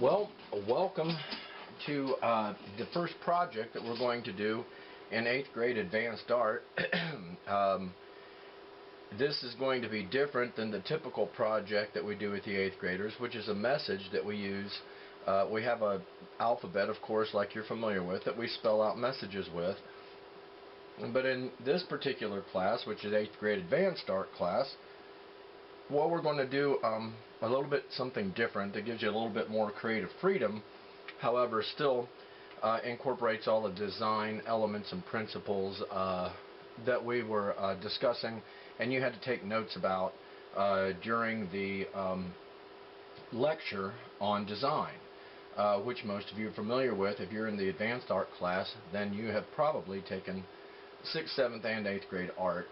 Well, welcome to the first project that we're going to do in 8th grade advanced art. This is going to be different than the typical project that we do with the 8th graders, which is a message that we use. We have an alphabet, of course, like you're familiar with, that we spell out messages with. But in this particular class, which is 8th grade advanced art class, what we're going to do a little bit something different that gives you a little bit more creative freedom, however still incorporates all the design elements and principles that we were discussing and you had to take notes about during the lecture on design, which most of you are familiar with. If you're in the advanced art class, then you have probably taken 6th, 7th, and 8th grade art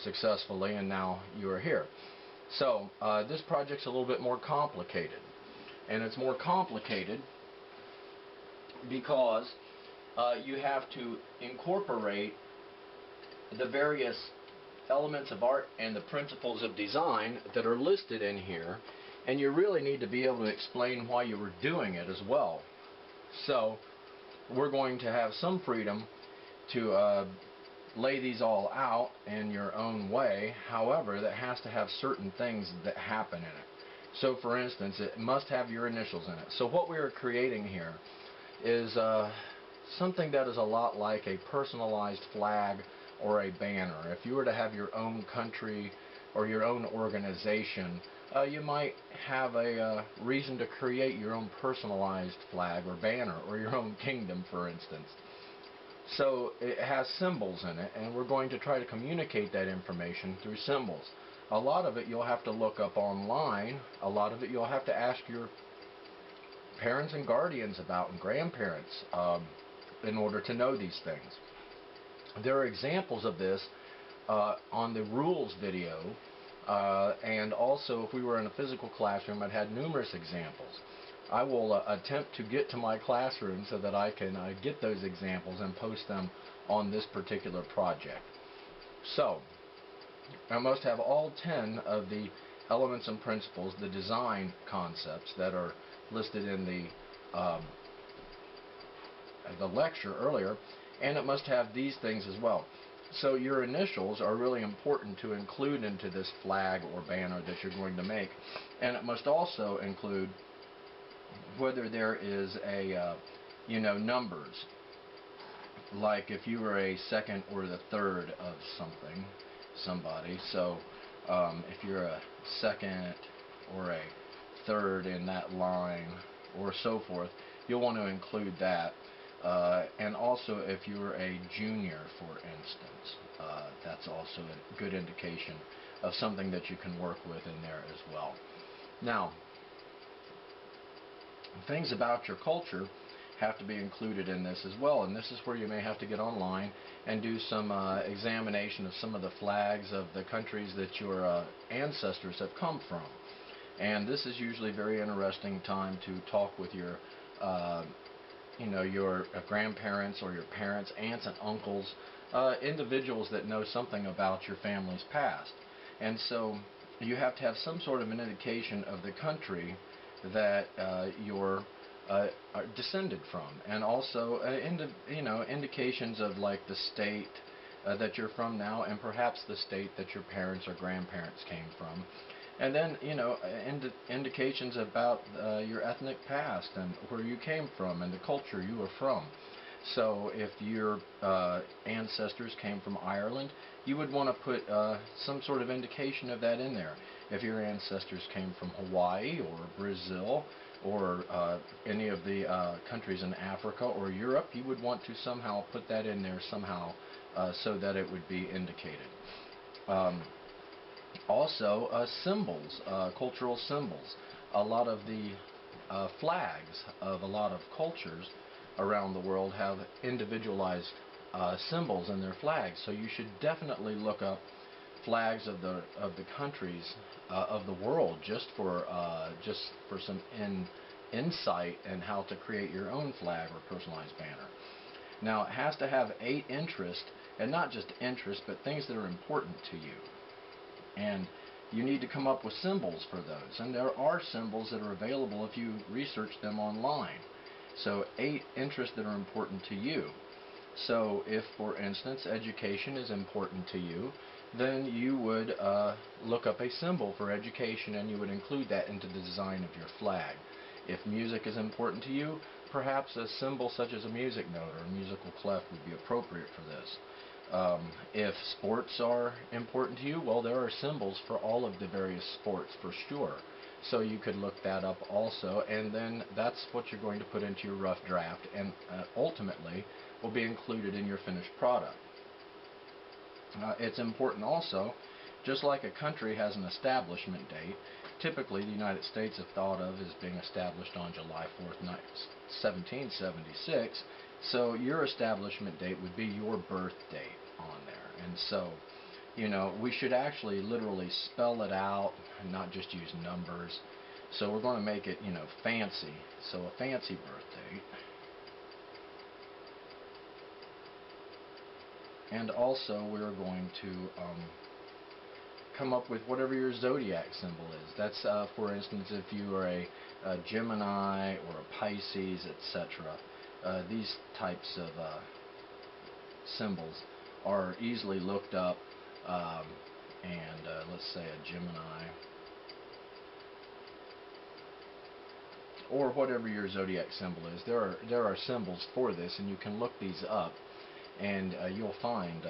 successfully, and now you are here. So this project's a little bit more complicated, and it's more complicated because you have to incorporate the various elements of art and the principles of design that are listed in here, and you really need to be able to explain why you were doing it as well. So we're going to have some freedom to lay these all out in your own way. However, that has to have certain things that happen in it. So for instance, it must have your initials in it. So what we are creating here is something that is a lot like a personalized flag or a banner. If you were to have your own country or your own organization, you might have a reason to create your own personalized flag or banner, or your own kingdom, for instance. So it has symbols in it, and we're going to try to communicate that information through symbols. A lot of it you'll have to look up online. A lot of it you'll have to ask your parents and guardians about, and grandparents, in order to know these things. There are examples of this on the rules video, and also if we were in a physical classroom, I'd had numerous examples. I will attempt to get to my classroom so that I can get those examples and post them on this particular project. So I must have all 10 of the elements and principles, the design concepts that are listed in the lecture earlier, and it must have these things as well. So your initials are really important to include into this flag or banner that you're going to make, and it must also include whether there is a numbers, like if you were a second or the third of somebody. So if you're a second or a third in that line or so forth, you'll want to include that. And also if you're a junior, for instance, that's also a good indication of something that you can work with in there as well. Now, things about your culture have to be included in this as well, and this is where you may have to get online and do some examination of some of the flags of the countries that your ancestors have come from. And this is usually a very interesting time to talk with your your grandparents or your parents, aunts and uncles, individuals that know something about your family's past. And so you have to have some sort of an indication of the country that you're descended from, and also indications of like the state that you're from now, and perhaps the state that your parents or grandparents came from. And then indications about your ethnic past and where you came from and the culture you are from. So if your ancestors came from Ireland, you would want to put some sort of indication of that in there. If your ancestors came from Hawaii or Brazil or any of the countries in Africa or Europe, you would want to somehow put that in there somehow so that it would be indicated. Also symbols, cultural symbols. A lot of the flags of a lot of cultures around the world have individualized symbols in their flags, so you should definitely look up flags of the countries of the world just for some insight in how to create your own flag or personalized banner. Now it has to have 8 interests, and not just interests, but things that are important to you. And you need to come up with symbols for those. And there are symbols that are available if you research them online. So 8 interests that are important to you. So if, for instance, education is important to you, then you would look up a symbol for education and you would include that into the design of your flag. If music is important to you, perhaps a symbol such as a music note or a musical clef would be appropriate for this. If sports are important to you, well, there are symbols for all of the various sports for sure. So you could look that up also, and then that's what you're going to put into your rough draft, and ultimately will be included in your finished product. It's important also, just like a country has an establishment date, typically the United States is thought of as being established on July 4th, 1776, so your establishment date would be your birth date on there. And so, you know, we should actually literally spell it out and not just use numbers. So we're going to make it, you know, fancy. So a fancy birth date. And also we're going to come up with whatever your zodiac symbol is. That's, for instance, if you are a Gemini or a Pisces, etc. These types of symbols are easily looked up, and let's say a Gemini, or whatever your zodiac symbol is. There are symbols for this, and you can look these up, and you'll find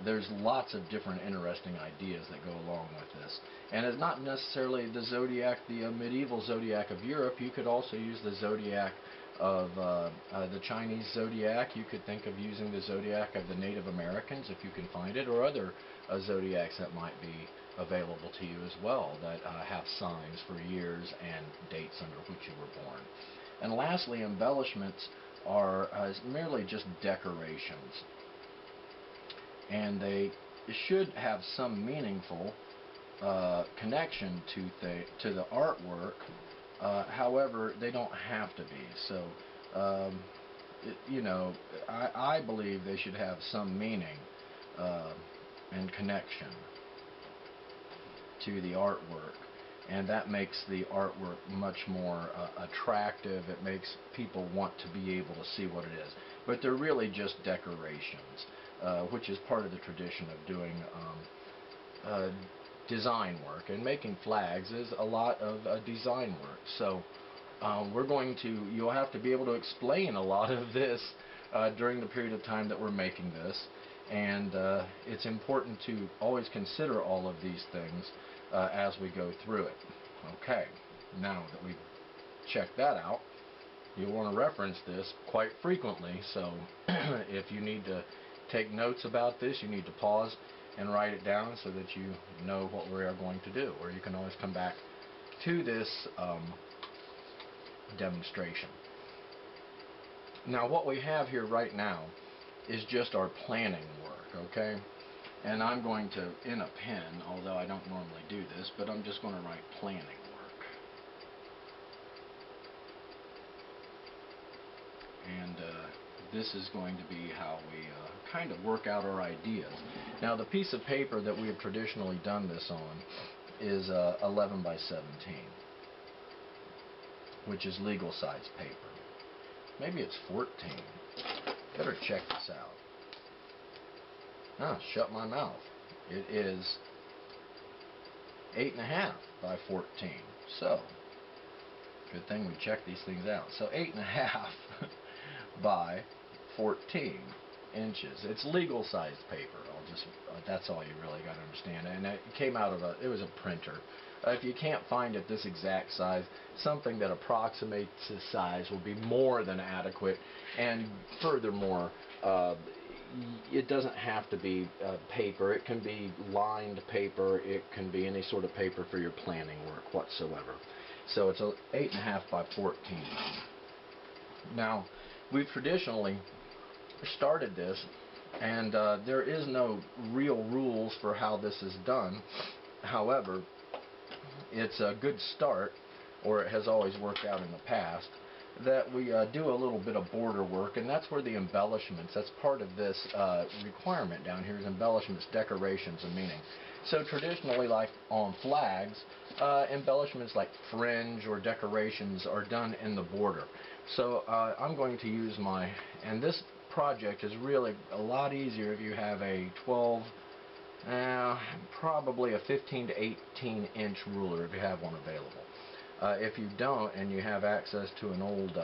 there's lots of different interesting ideas that go along with this. And it's not necessarily the zodiac, the medieval zodiac of Europe. You could also use the zodiac of the Chinese zodiac. You could think of using the zodiac of the Native Americans if you can find it, or other zodiacs that might be available to you as well that have signs for years and dates under which you were born. And lastly, embellishments are merely just decorations, and they should have some meaningful connection to the artwork. However, they don't have to be. So, you know, I believe they should have some meaning and connection to the artwork, and that makes the artwork much more attractive. It makes people want to be able to see what it is. But they're really just decorations, which is part of the tradition of doing design work, and making flags is a lot of design work. So you'll have to be able to explain a lot of this during the period of time that we're making this, and it's important to always consider all of these things as we go through it. Okay, now that we've checked that out, you'll want to reference this quite frequently, so if you need to take notes about this, you need to pause and write it down so that you know what we are going to do, or you can always come back to this demonstration. Now what we have here right now is just our planning work, okay? And I'm going to, in a pen, although I don't normally do this, but I'm just going to write planning work. And this is going to be how we kind of work out our ideas. Now the piece of paper that we have traditionally done this on is 11 by 17, which is legal size paper. Maybe it's 14. Better check this out. Ah, shut my mouth. It is 8.5 by 14. So, good thing we checked these things out. So 8.5 by 14 inches. It's legal sized paper. That's all you really got to understand. And it came out of it was a printer. If you can't find it this exact size, something that approximates the size will be more than adequate. And furthermore, it doesn't have to be paper. It can be lined paper. It can be any sort of paper for your planning work whatsoever. So it's 8.5 by 14. Now, we've traditionally started this, and there is no real rules for how this is done. However, it's a good start, or it has always worked out in the past, that we do a little bit of border work, and that's where the embellishments, that's part of this requirement down here, is embellishments, decorations, and meaning. So traditionally, like on flags, embellishments like fringe or decorations are done in the border. So I'm going to use and this project is really a lot easier if you have a 12, probably a 15 to 18 inch ruler if you have one available. If you don't and you have access to an old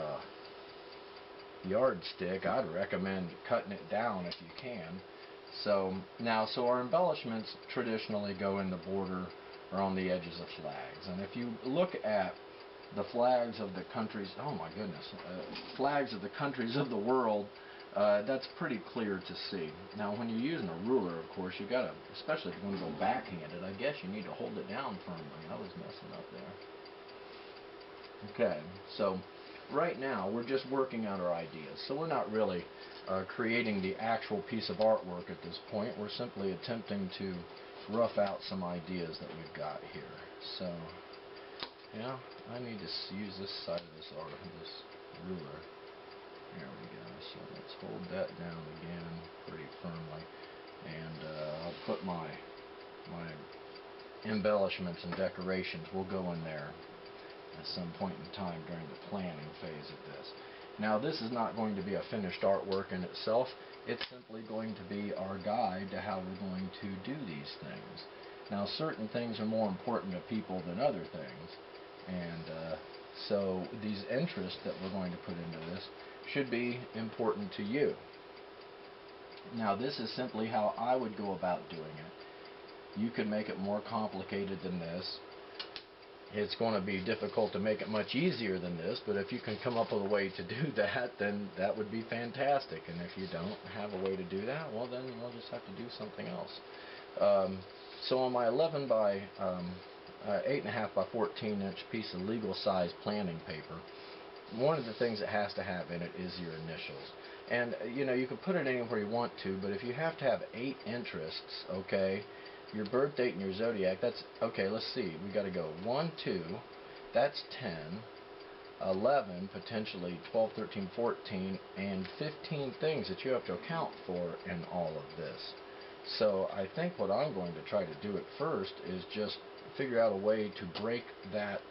yardstick, I'd recommend cutting it down if you can. So our embellishments traditionally go in the border or on the edges of flags. And if you look at the flags of the countries, oh my goodness, flags of the countries of the world, that's pretty clear to see. Now when you're using a ruler, of course, you gotta, especially if you're going to go backhanded, I guess you need to hold it down firmly. I was messing up there. Okay, so right now we're just working out our ideas. So we're not really creating the actual piece of artwork at this point. We're simply attempting to rough out some ideas that we've got here. So, yeah, I need to use this side of this ruler. There we go. So let's hold that down again pretty firmly, and I'll put my embellishments and decorations will go in there at some point in time during the planning phase of this. Now this is not going to be a finished artwork in itself. It's simply going to be our guide to how we're going to do these things. Now certain things are more important to people than other things, and so these interests that we're going to put into this should be important to you. Now this is simply how I would go about doing it. You could make it more complicated than this. It's going to be difficult to make it much easier than this, but if you can come up with a way to do that, then that would be fantastic. And if you don't have a way to do that, well then you'll just have to do something else. So on my 11 by 8.5 by 14 inch piece of legal size planning paper, one of the things it has to have in it is your initials. And you know, you can put it anywhere you want to, but if you have to have 8 interests, okay, your birth date and your zodiac, that's, okay, let's see, we got to go 1, 2, that's 10, 11, potentially 12, 13, 14, and 15 things that you have to account for in all of this. So I think what I'm going to try to do at first is just figure out a way to break that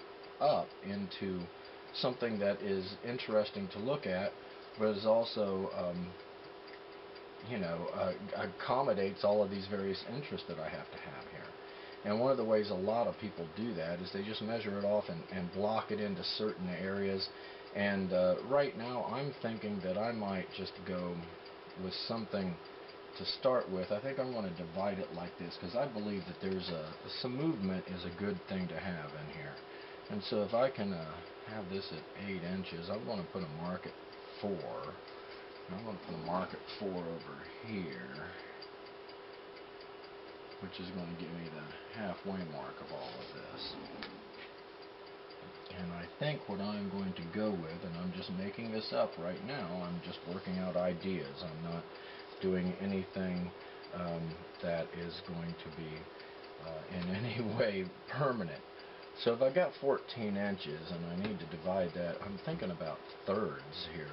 up into something that is interesting to look at, but is also you know, accommodates all of these various interests that I have to have here. And one of the ways a lot of people do that is they just measure it off and block it into certain areas. And right now I'm thinking that I might just go with something to start with. I think I'm going to divide it like this because I believe that there's some movement is a good thing to have in here. And so if I can have this at 8 inches, I'm going to put a mark at 4. I'm going to put a mark at 4 over here, which is going to give me the halfway mark of all of this. And I think what I'm going to go with, and I'm just making this up right now, I'm just working out ideas. I'm not doing anything that is going to be in any way permanent. So if I got 14 inches and I need to divide that, I'm thinking about thirds here.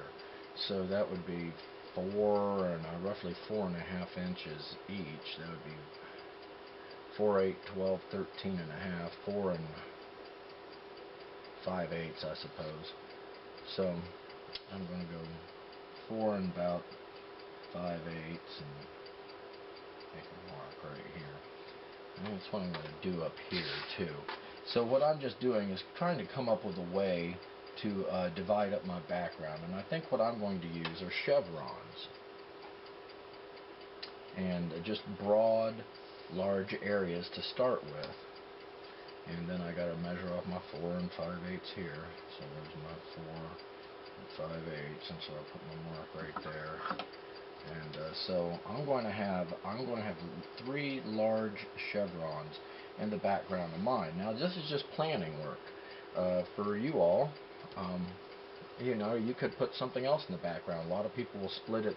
So that would be 4 and roughly 4.5 inches each. That would be 4, 8, 12, 13 and a half, 4 and 5/8, I suppose. So I'm going to go 4 and about 5/8 and make a mark right here. And that's what I'm going to do up here too. So what I'm just doing is trying to come up with a way to divide up my background, and I think what I'm going to use are chevrons and just broad, large areas to start with. And then I got to measure off my 4 and 5/8 here. So there's my 4 and 5/8, and so I'll put my mark right there. And so I'm going to have 3 large chevrons in the background of mine. Now this is just planning work for you all. You know, you could put something else in the background. A lot of people will split it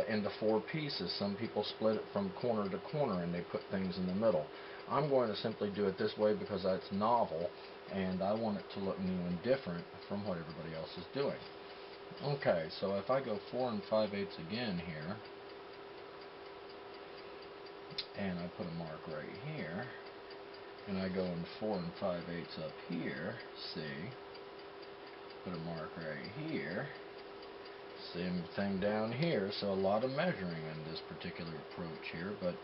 into 4 pieces. Some people split it from corner to corner and they put things in the middle. I'm going to simply do it this way because it's novel and I want it to look new and different from what everybody else is doing. Okay, so if I go 4 and 5/8 again here, and I put a mark right here, and I go in 4 5/8 up here, see, put a mark right here, same thing down here. So a lot of measuring in this particular approach here, but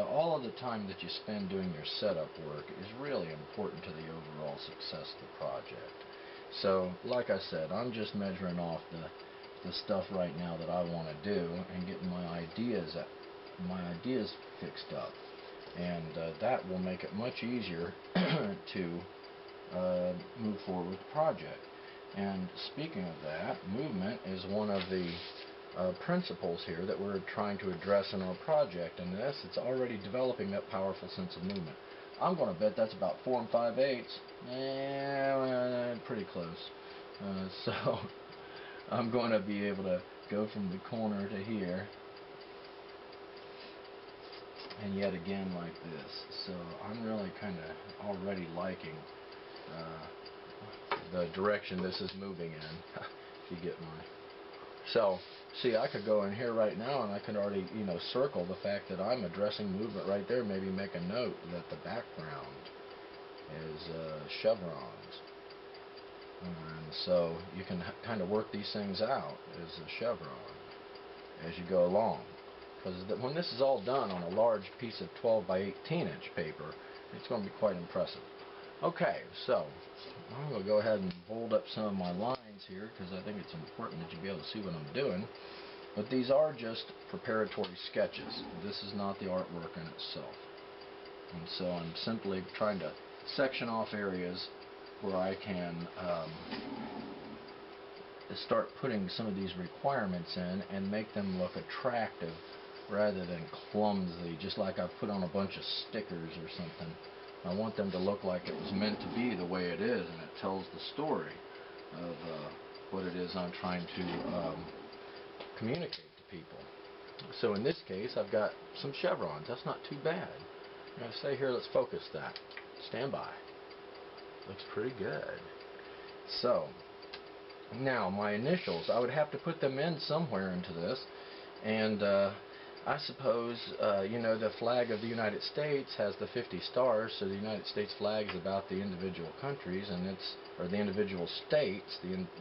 all of the time that you spend doing your setup work is really important to the overall success of the project. So like I said, I'm just measuring off the stuff right now that I want to do and getting my ideas fixed up, and that will make it much easier to move forward with the project. And speaking of that, movement is one of the principles here that we're trying to address in our project, and this, it's already developing that powerful sense of movement. I'm going to bet that's about 4 5/8. Pretty close. So I'm going to be able to go from the corner to here, and yet again like this. So I'm really kind of already liking the direction this is moving in, if you get my. So, see, I could go in here right now and I could already, circle the fact that I'm addressing movement right there. Maybe make a note that the background is chevrons. And so you can kind of work these things out as a chevron as you go along. Because when this is all done on a large piece of 12 by 18 inch paper, it's going to be quite impressive. Okay, so I'm going to go ahead and bold up some of my lines here because I think it's important that you be able to see what I'm doing. But these are just preparatory sketches. This is not the artwork in itself. And so I'm simply trying to section off areas where I can start putting some of these requirements in and make them look attractive rather than clumsy, just like I put on a bunch of stickers or something. I want them to look like it was meant to be the way it is, and it tells the story of what it is I'm trying to communicate to people. So in this case, I've got some chevrons. That's not too bad. I'm going to say here, let's focus that. Stand by. Looks pretty good. So now my initials, I would have to put them in somewhere into this, and I suppose, the flag of the United States has the 50 stars, so the United States flag is about the individual countries, and or the individual states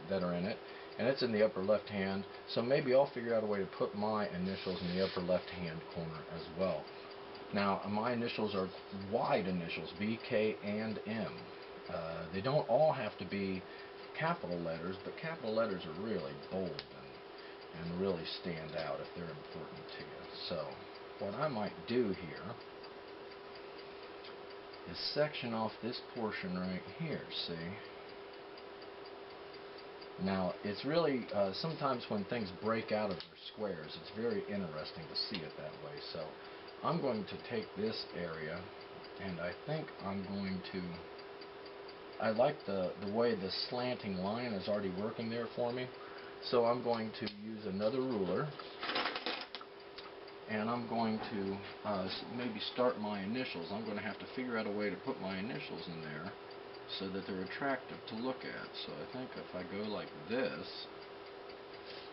that are in it, and it's in the upper left hand, so maybe I'll figure out a way to put my initials in the upper left hand corner as well. Now, my initials are wide initials, B, K, and M. They don't all have to be capital letters, but capital letters are really bold and really stand out if they're important to you. So what I might do here is section off this portion right here, see? Now it's really, sometimes when things break out of their squares, it's very interesting to see it that way. So I'm going to take this area, and I think I'm going to, I like the way the slanting line is already working there for me. So I'm going to use another ruler, and I'm going to maybe start my initials. I'm going to have to figure out a way to put my initials in there so that they're attractive to look at. So I think if I go like this,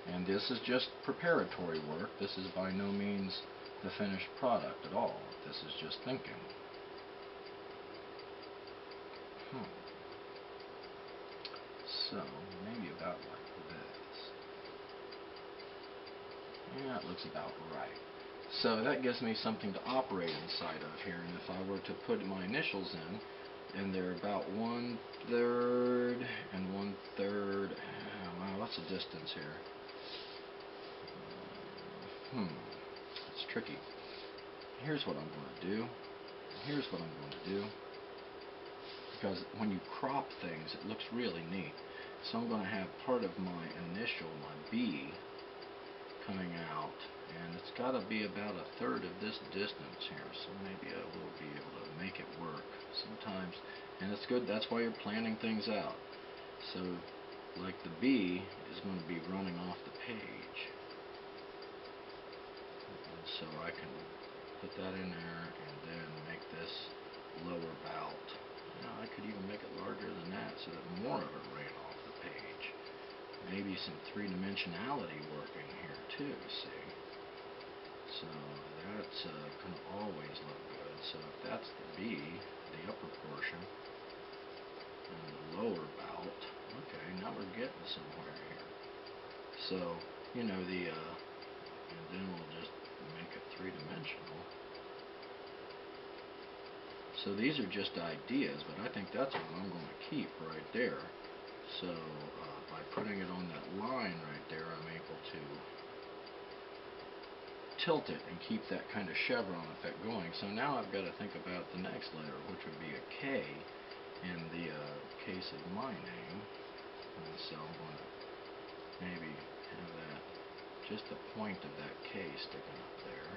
and this is just preparatory work, this is by no means the finished product at all. This is just thinking. So maybe about like this. Yeah, it looks about right. So that gives me something to operate inside of here, and if I were to put my initials in, and they're about 1/3 and 1/3, wow, what's the distance here? It's tricky. Here's what I'm going to do. Here's what I'm going to do. Because when you crop things, it looks really neat. So I'm going to have part of my initial, my B, coming out, and it's got to be about 1/3 of this distance here, so maybe I will be able to make it work sometimes, and it's good. That's why you're planning things out. So like the B is going to be running off the page, and so I can put that in there and then make this lower bout. Now I could even make it larger than that so that more of it ran off the page. Maybe some three-dimensionality working here too, see? So that that's going to always look good. So if that's the B, the upper portion, and the lower bout, okay, now we're getting somewhere here. So, you know, and then we'll just make it three-dimensional. So these are just ideas, but I think that's what I'm going to keep right there. So by putting it on that line right there, I'm able to tilt it and keep that kind of chevron effect going. So now I've got to think about the next letter, which would be a K in the case of my name. And so I'm going to maybe have that, just the point of that K sticking up there.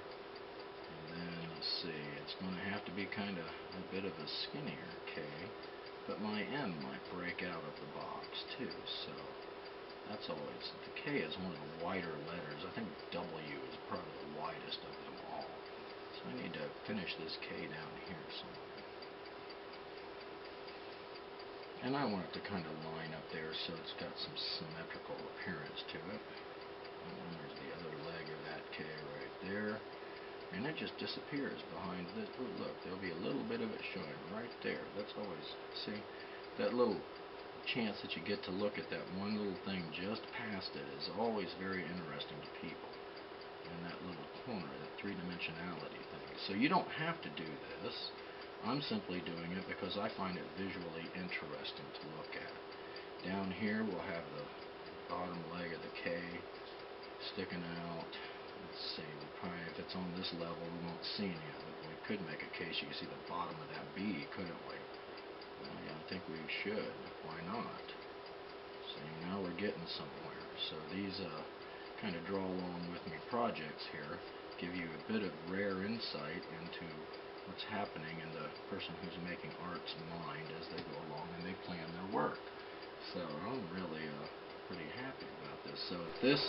And then, let's see, it's going to have to be kind of a bit of a skinnier K, but my M might break out of the box too, so that's always, the K is one of the wider letters. I think W is probably the widest of them all. So I need to finish this K down here somewhere. And I want it to kind of line up there so it's got some symmetrical appearance to it. And then there's the other leg of that K right there. And it just disappears behind this. Ooh, look, there'll be a little bit of it showing right there. That's always, see, that little chance that you get to look at that one little thing just past it is always very interesting to people. And that little corner, that three-dimensionality thing. So you don't have to do this. I'm simply doing it because I find it visually interesting to look at. Down here we'll have the bottom leg of the K sticking out. Let's see, we'll probably, if it's on this level, we won't see any of it. We could make a case you can see the bottom of that B, couldn't we? Well, yeah, I think we should. Why not? See, now we're getting somewhere. So these kind of draw along with me projects here give you a bit of rare insight into what's happening in the person who's making art's mind as they go along and they plan their work. So I'm really pretty happy about this. So if this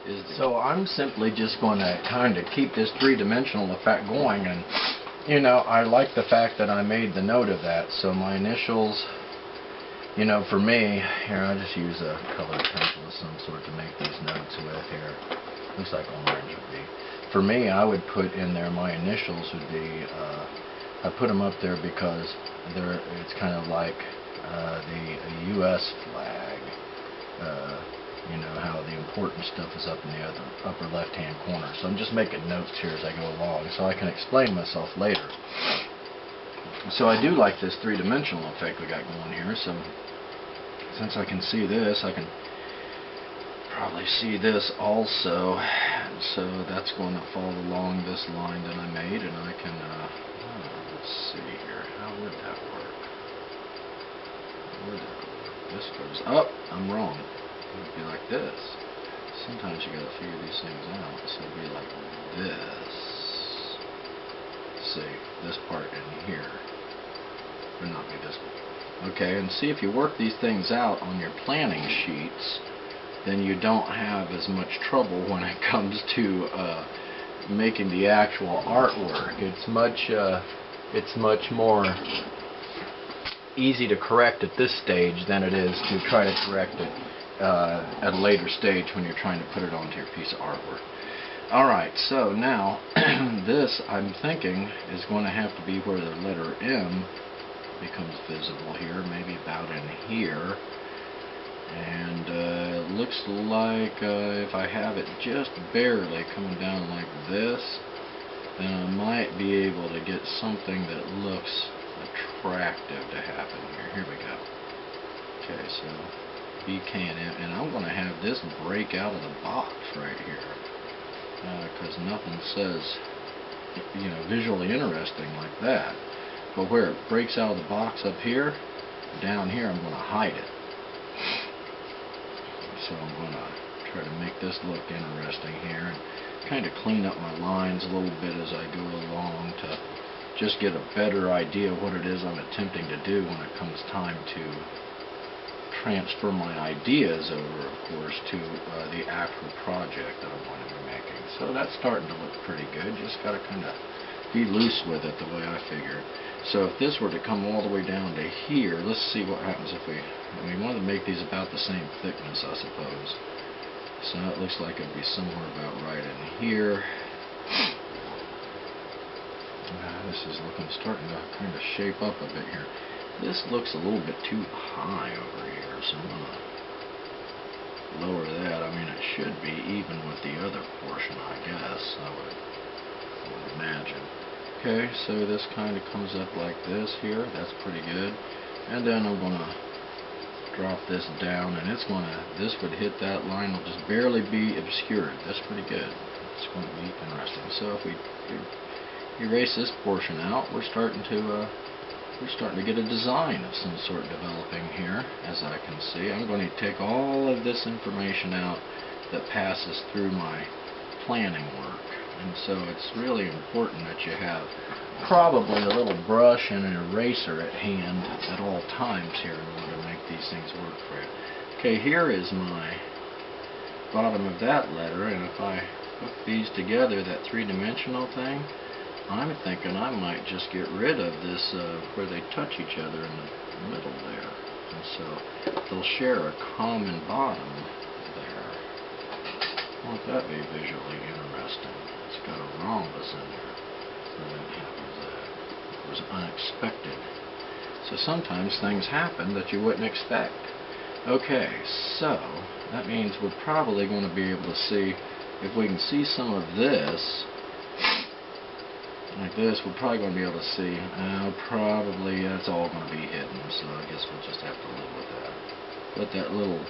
is so I'm simply just going to kind of keep this three-dimensional effect going, and you know, I like the fact that I made the note of that. So my initials, you know, for me here, I just use a colored pencil of some sort to make these notes with here. Looks like orange would be. For me, I would put in there, my initials would be, I put them up there because it's kind of like the U.S. flag. You know, how the important stuff is up in the upper left-hand corner. So I'm just making notes here as I go along so I can explain myself later. So I do like this three-dimensional effect we got going here. So since I can see this, I can probably see this also. So that's going to fall along this line that I made, and I can, let's see here, how would that work? This goes up, I'm wrong. It would be like this. Sometimes you got to figure these things out. So it would be like this. See, this part in here would not be this one. Okay, and see, if you work these things out on your planning sheets, then you don't have as much trouble when it comes to making the actual artwork. It's much more easy to correct at this stage than it is to try to correct it at a later stage when you're trying to put it onto your piece of artwork. Alright, so now this, I'm thinking, is going to have to be where the letter M becomes visible here, maybe about in here. And it looks like if I have it just barely coming down like this, then I might be able to get something that looks attractive to happen here. Here we go. Okay, so BK and M, and I'm going to have this break out of the box right here, because nothing says, you know, visually interesting like that. But where it breaks out of the box up here, down here, I'm going to hide it. So I'm going to try to make this look interesting here and kind of clean up my lines a little bit as I go along to just get a better idea of what it is I'm attempting to do when it comes time to transfer my ideas over, of course, to the actual project that I'm going to be making. So that's starting to look pretty good. Just got to kind of be loose with it the way I figured. So if this were to come all the way down to here, let's see what happens if we want to make these about the same thickness, I suppose. So it looks like it'd be somewhere about right in here. This is starting to kind of shape up a bit here. This looks a little bit too high over here, so I'm going to lower that. I mean, it should be even with the other portion, I guess, I would imagine. Okay, so this kind of comes up like this here. That's pretty good. And then I'm going to drop this down, and this would hit that line, will just barely be obscured. That's pretty good. It's going to be interesting. So if we erase this portion out, we're starting to get a design of some sort developing here, as I can see. I'm going to take all of this information out that passes through my planning work. And so it's really important that you have probably a little brush and an eraser at hand at all times here in order to make these things work for you. Okay, here is my bottom of that letter, and if I hook these together, that three-dimensional thing, I'm thinking I might just get rid of this where they touch each other in the middle there. And so they'll share a common bottom there. Won't that be visually interesting? It's got a rhombus in there. When that happens, it was unexpected. So sometimes things happen that you wouldn't expect. Okay, so that means we're probably going to be able to see, if we can see some of this, like this, we're probably going to be able to see, probably that's all going to be hidden, so I guess we'll just have to live with that. But that little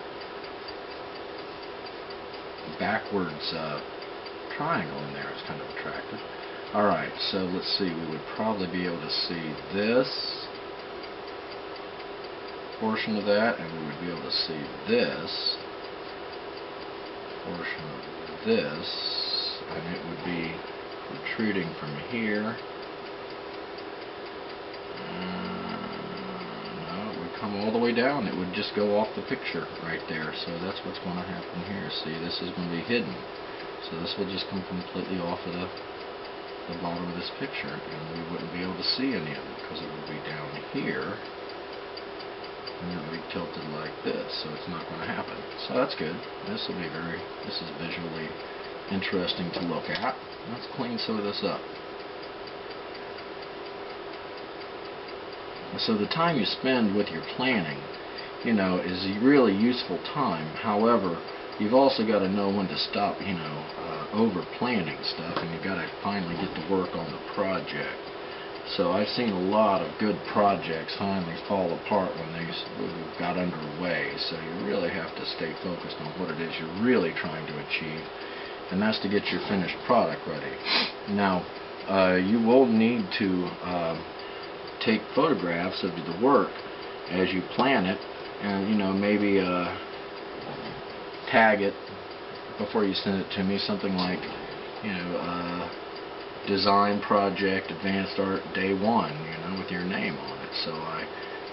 backwards triangle in there is kind of attractive. Alright, so let's see, we would probably be able to see this portion of that, and we would be able to see this portion of this, and it would be protruding from here. No, it would come all the way down. It would just go off the picture right there. So that's what's going to happen here. See, this is going to be hidden. So this will just come completely off of the bottom of this picture, and we wouldn't be able to see any of it because it would be down here, and it would be tilted like this. So it's not going to happen. So that's good. This is visually interesting to look at. Let's clean some of this up. So the time you spend with your planning, is a really useful time. However, you've also got to know when to stop, over planning stuff, and you've got to finally get to work on the project. So I've seen a lot of good projects finally fall apart when they got underway. So you really have to stay focused on what it is you're really trying to achieve, and that's to get your finished product ready. Now, you will need to take photographs of the work as you plan it, and maybe tag it before you send it to me, something like design project, advanced art, day 1, with your name on it, so I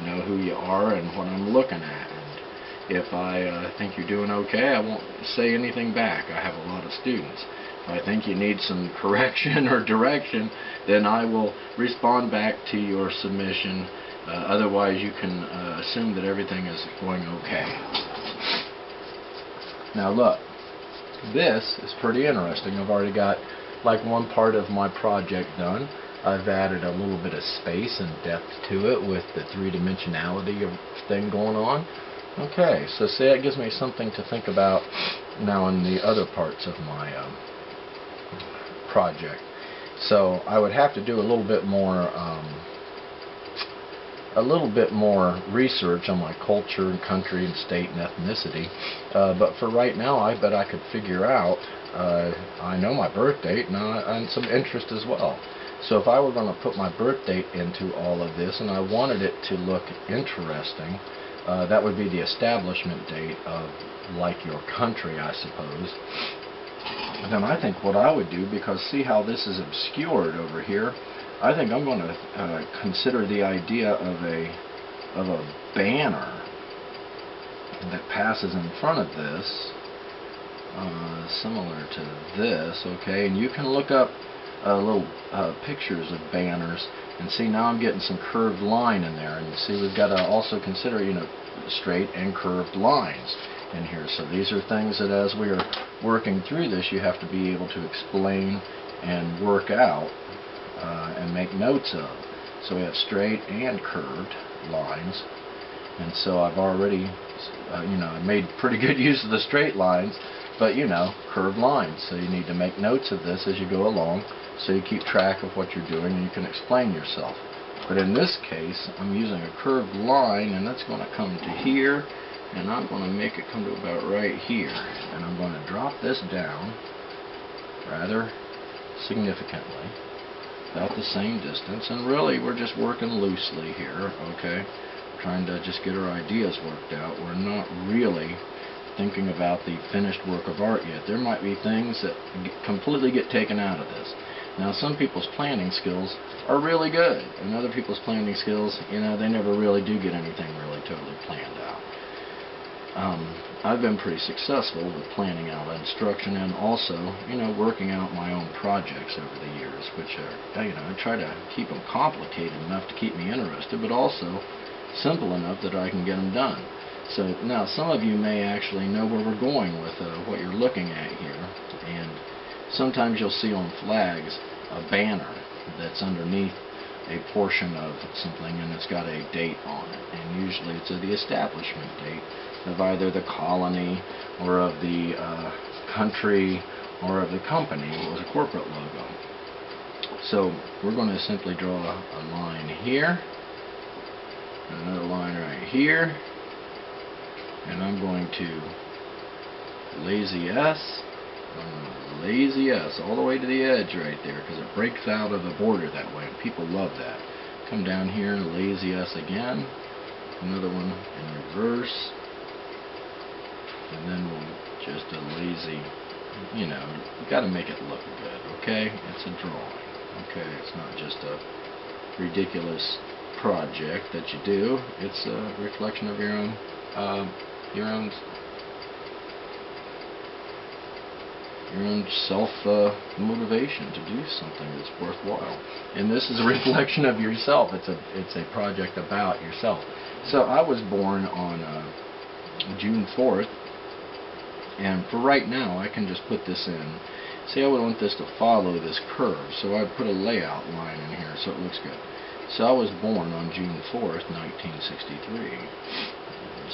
know who you are and what I'm looking at. And if I think you're doing okay, I won't say anything back. I have a lot of students. If I think you need some correction or direction, then I will respond back to your submission. Otherwise, you can assume that everything is going okay. Now look, this is pretty interesting. I've already got like one part of my project done. I've added a little bit of space and depth to it with the three-dimensionality of thing going on. Okay, so see, that gives me something to think about now in the other parts of my project. So I would have to do a little bit more research on my culture and country and state and ethnicity. But for right now, I bet I could figure out. I know my birth date and some interest as well. So if I were going to put my birth date into all of this, and I wanted it to look interesting, that would be the establishment date of, like, your country, I suppose. Then I think what I would do, because see how this is obscured over here, I think I'm going to consider the idea of a banner that passes in front of this, similar to this, okay? And you can look up little pictures of banners, and see, now I'm getting some curved line in there, and see, we've got to also consider, straight and curved lines in here. So these are things that as we are working through this, you have to be able to explain and work out and make notes of. So we have straight and curved lines, and so I've already made pretty good use of the straight lines, but curved lines. So you need to make notes of this as you go along, so you keep track of what you're doing and you can explain yourself. But in this case, I'm using a curved line, and that's going to come to here, and I'm going to make it come to about right here, and I'm going to drop this down rather significantly, about the same distance. And really we're just working loosely here, okay, trying to just get our ideas worked out. We're not really thinking about the finished work of art yet. There might be things that completely get taken out of this. Now, some people's planning skills are really good, and other people's planning skills, they never really do get anything really totally planned out. I've been pretty successful with planning out instruction, and also, working out my own projects over the years, which are, I try to keep them complicated enough to keep me interested, but also simple enough that I can get them done. So now, some of you may actually know where we're going with what you're looking at here, and sometimes you'll see on flags a banner that's underneath a portion of something, and it's got a date on it, and usually it's the establishment date of either the colony or of the country or of the company. It was a corporate logo. So we're going to simply draw a line here, and another line right here, and I'm going to lazy S, lazy S all the way to the edge right there, because it breaks out of the border that way, and people love that. Come down here and lazy S again, another one in reverse, and then we'll just a lazy, you got to make it look good, okay? It's a drawing, okay? It's not just a ridiculous project that you do. It's a reflection of your own self motivation to do something that's worthwhile. And this is a reflection of yourself. It's a project about yourself. So I was born on June 4th, and for right now I can just put this in. See, I would want this to follow this curve, so I put a layout line in here so it looks good. So I was born on June 4th, 1963.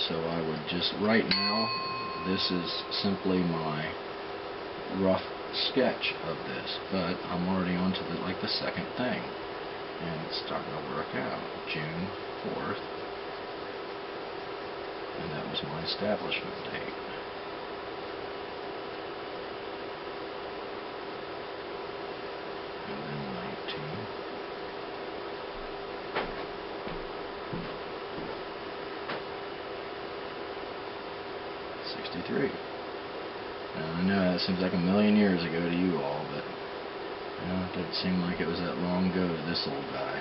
So I would just, right now, this is simply my rough sketch of this, but I'm already on to the second thing, and it's starting to work out. June 4th, and that was my establishment date. And then 1963. I know that seems like a million years ago to you all, but it doesn't seem like it was that long ago to this old guy.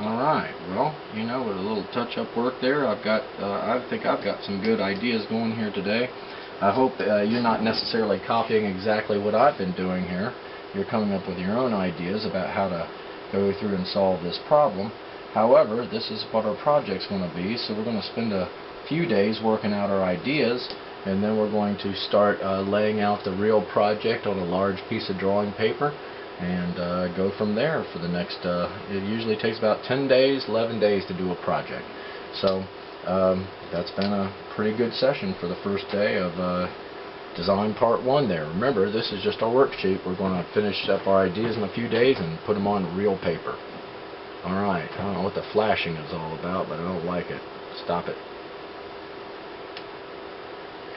Alright, well, with a little touch-up work there, I think I've got some good ideas going here today. I hope you're not necessarily copying exactly what I've been doing here. You're coming up with your own ideas about how to go through and solve this problem. However, this is what our project's going to be, so we're going to spend a few days working out our ideas, and then we're going to start laying out the real project on a large piece of drawing paper, and go from there for the next, it usually takes about 10 days, 11 days to do a project. So that's been a pretty good session for the first day of design part 1 there. Remember, this is just our worksheet. We're going to finish up our ideas in a few days and put them on real paper. Alright, I don't know what the flashing is all about, but I don't like it. Stop it.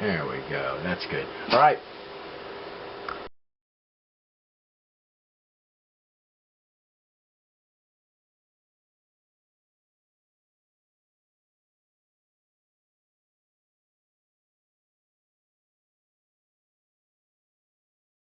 There we go. That's good. Alright.